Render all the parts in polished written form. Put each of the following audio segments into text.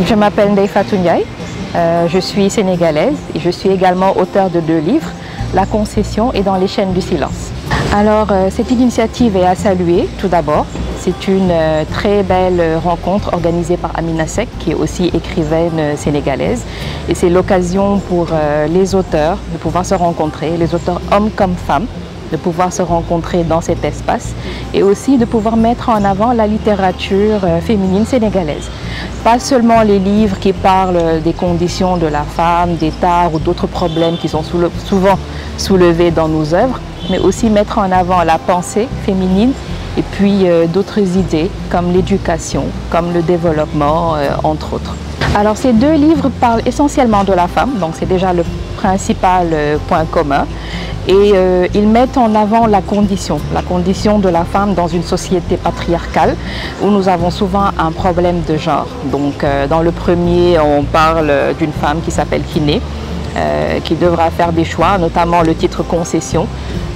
Je m'appelle Ndeye Fatou Ndiaye, je suis sénégalaise et je suis également auteure de 2 livres, La Concession et Dans les chaînes du silence. Alors cette initiative est à saluer tout d'abord. C'est une très belle rencontre organisée par Amina Seck, qui est aussi écrivaine sénégalaise. Et c'est l'occasion pour les auteurs de pouvoir se rencontrer, les auteurs hommes comme femmes, de pouvoir se rencontrer dans cet espace et aussi de pouvoir mettre en avant la littérature féminine sénégalaise. Pas seulement les livres qui parlent des conditions de la femme, des tares ou d'autres problèmes qui sont souvent soulevés dans nos œuvres, mais aussi mettre en avant la pensée féminine et puis d'autres idées comme l'éducation, comme le développement, entre autres. Alors ces 2 livres parlent essentiellement de la femme, donc c'est déjà le principal point commun. Et ils mettent en avant la condition de la femme dans une société patriarcale où nous avons souvent un problème de genre. Donc dans le premier, on parle d'une femme qui s'appelle Kiné, qui devra faire des choix, notamment le titre Concession,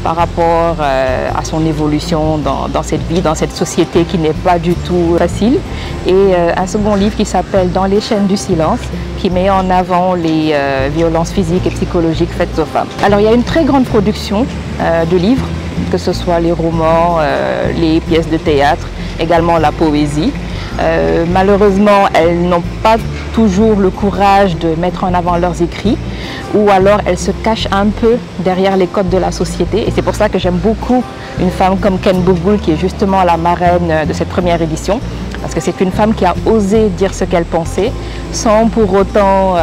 par rapport à son évolution dans cette vie, dans cette société qui n'est pas du tout facile. Et un second livre qui s'appelle Dans les chaînes du silence, qui met en avant les violences physiques et psychologiques faites aux femmes. Alors il y a une très grande production de livres, que ce soit les romans, les pièces de théâtre, également la poésie. Malheureusement, elles n'ont pas toujours le courage de mettre en avant leurs écrits, ou alors elles se cachent un peu derrière les codes de la société. Et c'est pour ça que j'aime beaucoup une femme comme Ken Bougoul, qui est justement la marraine de cette première édition, parce que c'est une femme qui a osé dire ce qu'elle pensait, sans pour autant,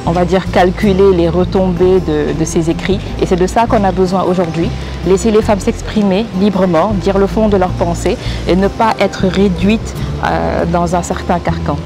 on va dire, calculer les retombées de ses écrits. Et c'est de ça qu'on a besoin aujourd'hui. Laisser les femmes s'exprimer librement, dire le fond de leurs pensées et ne pas être réduites dans un certain carcan.